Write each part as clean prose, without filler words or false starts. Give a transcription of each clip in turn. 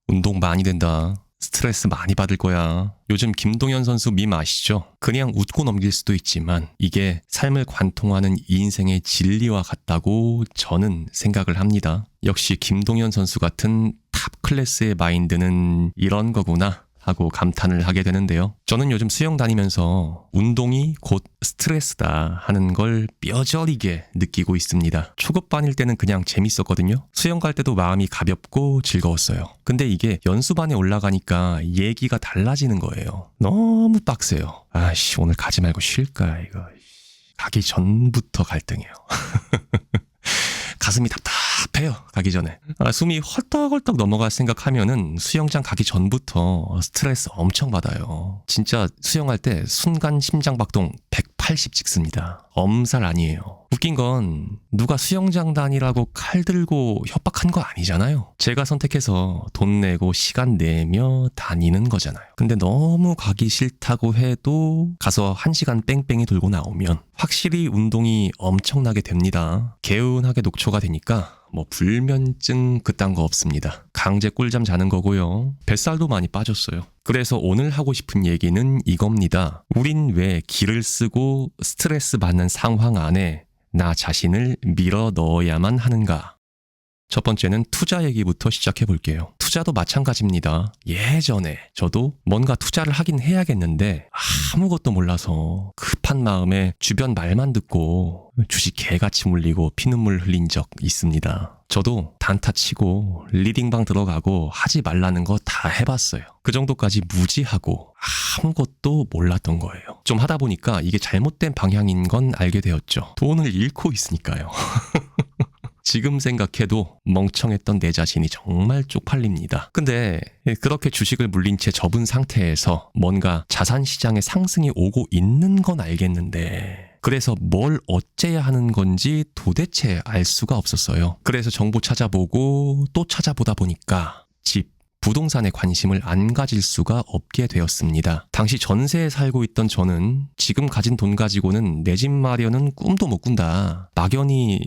운동 많이 된다. 스트레스 많이 받을 거야. 요즘 김동현 선수 밈 아시죠? 그냥 웃고 넘길 수도 있지만 이게 삶을 관통하는 인생의 진리와 같다고 저는 생각을 합니다. 역시 김동현 선수 같은 탑 클래스의 마인드는 이런 거구나 하고 감탄을 하게 되는데요. 저는 요즘 수영 다니면서 운동이 곧 스트레스다 하는 걸 뼈저리게 느끼고 있습니다. 초급반일 때는 그냥 재밌었거든요. 수영 갈 때도 마음이 가볍고 즐거웠어요. 근데 이게 연수반에 올라가니까 얘기가 달라지는 거예요. 너무 빡세요. 아씨, 오늘 가지 말고 쉴까 이거. 가기 전부터 갈등해요. 가슴이 답답해요. 가기 전에. 숨이 헐떡헐떡 넘어갈 생각하면은 수영장 가기 전부터 스트레스 엄청 받아요. 진짜 수영할 때 순간 심장박동 180 찍습니다. 엄살 아니에요. 웃긴 건 누가 수영장 다니라고 칼 들고 협박한 거 아니잖아요. 제가 선택해서 돈 내고 시간 내며 다니는 거잖아요. 근데 너무 가기 싫다고 해도 가서 1시간 뺑뺑이 돌고 나오면 확실히 운동이 엄청나게 됩니다. 개운하게 녹초가 되니까 불면증 그딴 거 없습니다. 강제 꿀잠 자는 거고요. 뱃살도 많이 빠졌어요. 그래서 오늘 하고 싶은 얘기는 이겁니다. 우린 왜 기를 쓰고 스트레스 받는 상황 안에 나 자신을 밀어 넣어야만 하는가? 첫 번째는 투자 얘기부터 시작해 볼게요. 투자도 마찬가지입니다. 예전에 저도 뭔가 투자를 하긴 해야겠는데 아무것도 몰라서 급한 마음에 주변 말만 듣고 주식 개같이 물리고 피눈물 흘린 적 있습니다. 저도 단타 치고 리딩방 들어가고 하지 말라는 거 다 해봤어요. 그 정도까지 무지하고 아무것도 몰랐던 거예요. 좀 하다 보니까 이게 잘못된 방향인 건 알게 되었죠. 돈을 잃고 있으니까요. 지금 생각해도 멍청했던 내 자신이 정말 쪽팔립니다. 근데 그렇게 주식을 물린 채 접은 상태에서 뭔가 자산시장에 상승이 오고 있는 건 알겠는데 그래서 뭘 어째야 하는 건지 도대체 알 수가 없었어요. 그래서 정보 찾아보고 또 찾아보다 보니까 부동산에 관심을 안 가질 수가 없게 되었습니다. 당시 전세에 살고 있던 저는 지금 가진 돈 가지고는 내 집 마련은 꿈도 못 꾼다. 막연히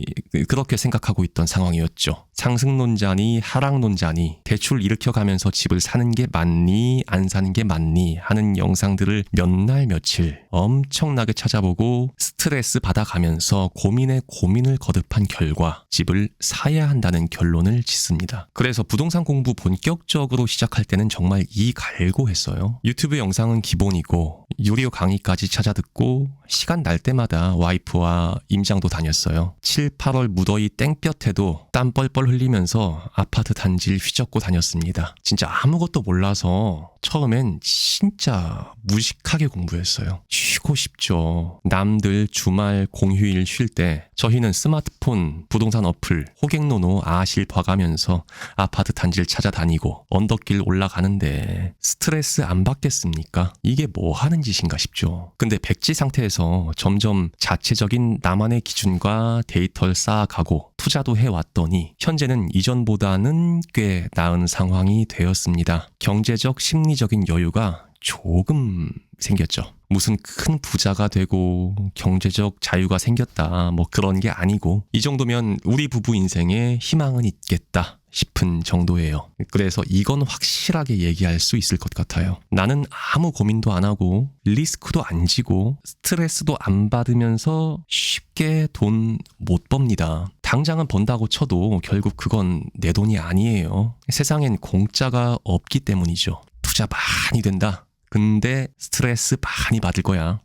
그렇게 생각하고 있던 상황이었죠. 상승론자니 하락론자니 대출 일으켜가면서 집을 사는 게 맞니 안 사는 게 맞니 하는 영상들을 몇 날 며칠 엄청나게 찾아보고 스트레스 받아가면서 고민에 고민을 거듭한 결과 집을 사야 한다는 결론을 짓습니다. 그래서 부동산 공부 본격적으로 시작할 때는 정말 이 갈고 했어요. 유튜브 영상은 기본이고 유료 강의까지 찾아듣고 시간 날 때마다 와이프와 임장도 다녔어요. 7, 8월 무더위 땡볕에도 땀 뻘뻘 흘리면서 아파트 단지를 휘젓고 다녔습니다. 진짜 아무것도 몰라서 처음엔 진짜 무식하게 공부했어요. 쉬고 싶죠. 남들 주말 공휴일 쉴 때 저희는 스마트폰, 부동산 어플, 호갱노노 아실 봐가면서 아파트 단지를 찾아다니고 언덕길 올라가는데 스트레스 안 받겠습니까? 이게 뭐 하는 짓인가 싶죠. 근데 백지 상태에서 점점 자체적인 나만의 기준과 데이터를 쌓아가고 투자도 해왔더니 현재는 이전보다는 꽤 나은 상황이 되었습니다. 경제적, 심리적인 여유가 조금 생겼죠. 무슨 큰 부자가 되고 경제적 자유가 생겼다 그런 게 아니고 이 정도면 우리 부부 인생에 희망은 있겠다 싶은 정도예요. 그래서 이건 확실하게 얘기할 수 있을 것 같아요. 나는 아무 고민도 안 하고 리스크도 안 지고 스트레스도 안 받으면서 쉽게 돈 못 법니다. 당장은 번다고 쳐도 결국 그건 내 돈이 아니에요. 세상엔 공짜가 없기 때문이죠. 투자 많이 된다. 근데 스트레스 많이 받을 거야.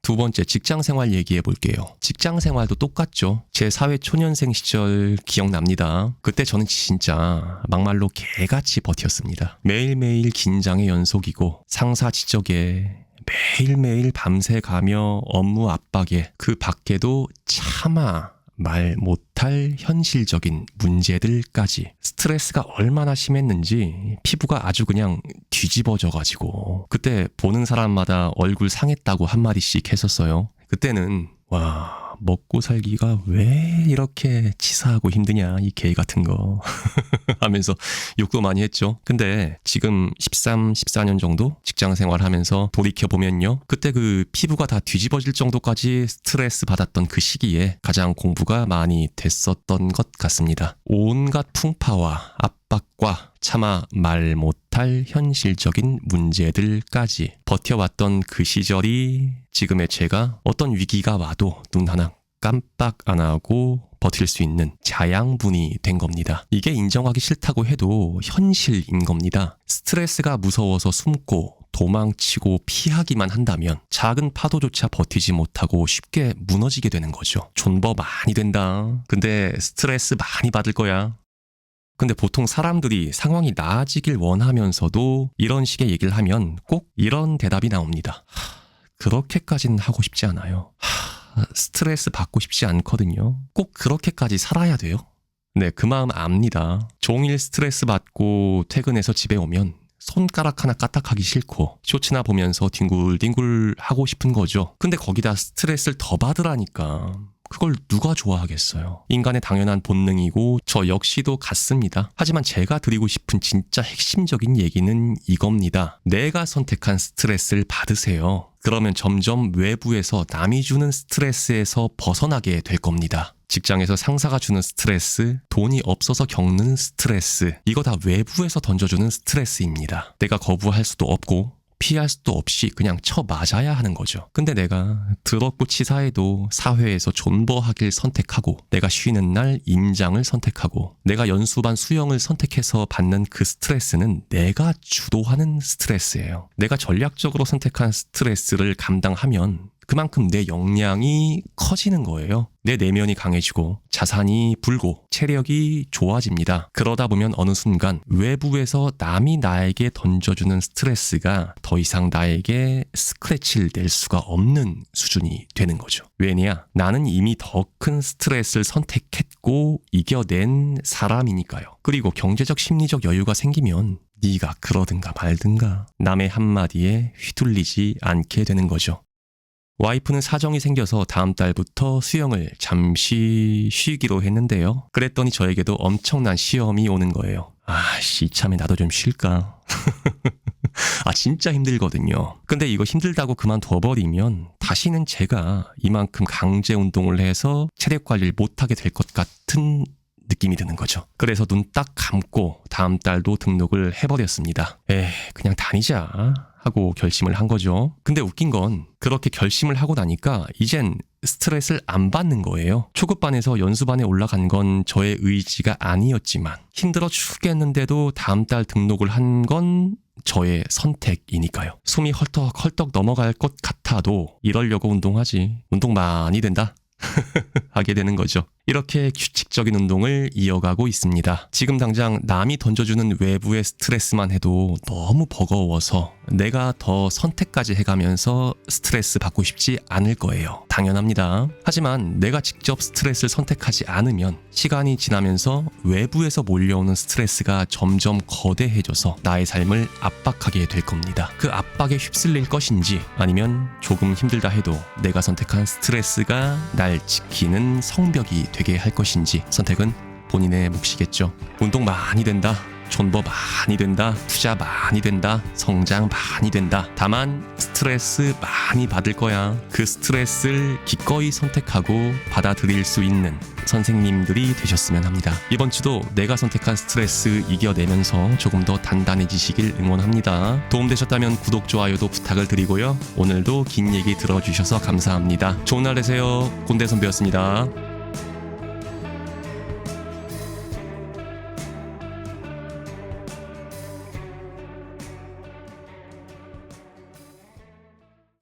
두 번째, 직장생활 얘기해 볼게요. 직장생활도 똑같죠. 제 사회 초년생 시절 기억납니다. 그때 저는 진짜 막말로 개같이 버텼습니다. 매일매일 긴장의 연속이고 상사 지적에 매일매일 밤새 가며 업무 압박에 그 밖에도 차마 말 못할 현실적인 문제들까지 스트레스가 얼마나 심했는지 피부가 아주 그냥 뒤집어져가지고 그때 보는 사람마다 얼굴 상했다고 한마디씩 했었어요. 그때는 와 먹고 살기가 왜 이렇게 치사하고 힘드냐, 이 개 같은 거 하면서 욕도 많이 했죠. 근데 지금 13, 14년 정도 직장 생활하면서 돌이켜보면요, 그때 그 피부가 다 뒤집어질 정도까지 스트레스 받았던 그 시기에 가장 공부가 많이 됐었던 것 같습니다. 온갖 풍파와 압박과 차마 말 못할 현실적인 문제들까지 버텨왔던 그 시절이 지금의 제가 어떤 위기가 와도 눈 하나 깜빡 안 하고 버틸 수 있는 자양분이 된 겁니다. 이게 인정하기 싫다고 해도 현실인 겁니다. 스트레스가 무서워서 숨고 도망치고 피하기만 한다면 작은 파도조차 버티지 못하고 쉽게 무너지게 되는 거죠. 존버 많이 된다. 근데 스트레스 많이 받을 거야. 근데 보통 사람들이 상황이 나아지길 원하면서도 이런 식의 얘기를 하면 꼭 이런 대답이 나옵니다. 그렇게까지는 하고 싶지 않아요. 스트레스 받고 싶지 않거든요. 꼭 그렇게까지 살아야 돼요? 네, 그 마음 압니다. 종일 스트레스 받고 퇴근해서 집에 오면 손가락 하나 까딱하기 싫고 쇼츠나 보면서 뒹굴뒹굴 하고 싶은 거죠. 근데 거기다 스트레스를 더 받으라니까 그걸 누가 좋아하겠어요. 인간의 당연한 본능이고 저 역시도 같습니다. 하지만 제가 드리고 싶은 진짜 핵심적인 얘기는 이겁니다. 내가 선택한 스트레스를 받으세요. 그러면 점점 외부에서 남이 주는 스트레스에서 벗어나게 될 겁니다. 직장에서 상사가 주는 스트레스, 돈이 없어서 겪는 스트레스, 이거 다 외부에서 던져주는 스트레스입니다. 내가 거부할 수도 없고 피할 수도 없이 그냥 쳐맞아야 하는 거죠. 근데 내가 더럽고 치사해도 사회에서 존버하길 선택하고, 내가 쉬는 날 임장을 선택하고, 내가 연수반 수영을 선택해서 받는 그 스트레스는 내가 주도하는 스트레스예요. 내가 전략적으로 선택한 스트레스를 감당하면 그만큼 내 역량이 커지는 거예요. 내 내면이 강해지고 자산이 불고 체력이 좋아집니다. 그러다 보면 어느 순간 외부에서 남이 나에게 던져주는 스트레스가 더 이상 나에게 스크래치를 낼 수가 없는 수준이 되는 거죠. 왜냐? 나는 이미 더 큰 스트레스를 선택했고 이겨낸 사람이니까요. 그리고 경제적 심리적 여유가 생기면 네가 그러든가 말든가 남의 한마디에 휘둘리지 않게 되는 거죠. 와이프는 사정이 생겨서 다음 달부터 수영을 잠시 쉬기로 했는데요. 그랬더니 저에게도 엄청난 시험이 오는 거예요. 아씨, 이참에 나도 좀 쉴까? 진짜 힘들거든요. 근데 이거 힘들다고 그만둬버리면 다시는 제가 이만큼 강제 운동을 해서 체력 관리를 못하게 될 것 같은 느낌이 드는 거죠. 그래서 눈 딱 감고 다음 달도 등록을 해버렸습니다. 그냥 다니자 하고 결심을 한 거죠. 근데 웃긴 건 그렇게 결심을 하고 나니까 이젠 스트레스를 안 받는 거예요. 초급반에서 연수반에 올라간 건 저의 의지가 아니었지만 힘들어 죽겠는데도 다음 달 등록을 한 건 저의 선택이니까요. 숨이 헐떡헐떡 넘어갈 것 같아도 이러려고 운동하지. 운동 많이 된다. 하게 되는 거죠. 이렇게 규칙적인 운동을 이어가고 있습니다. 지금 당장 남이 던져주는 외부의 스트레스만 해도 너무 버거워서 내가 더 선택까지 해가면서 스트레스 받고 싶지 않을 거예요. 당연합니다. 하지만 내가 직접 스트레스를 선택하지 않으면 시간이 지나면서 외부에서 몰려오는 스트레스가 점점 거대해져서 나의 삶을 압박하게 될 겁니다. 그 압박에 휩쓸릴 것인지 아니면 조금 힘들다 해도 내가 선택한 스트레스가 날 지키는 성벽이 되게 할 것인지 선택은 본인의 몫이겠죠. 운동 많이 된다, 존버 많이 된다, 투자 많이 된다, 성장 많이 된다. 다만 스트레스 많이 받을 거야. 그 스트레스를 기꺼이 선택하고 받아들일 수 있는 선생님들이 되셨으면 합니다. 이번 주도 내가 선택한 스트레스 이겨내면서 조금 더 단단해지시길 응원합니다. 도움되셨다면 구독, 좋아요도 부탁을 드리고요. 오늘도 긴 얘기 들어주셔서 감사합니다. 좋은 날 되세요. 꼰대 선배였습니다.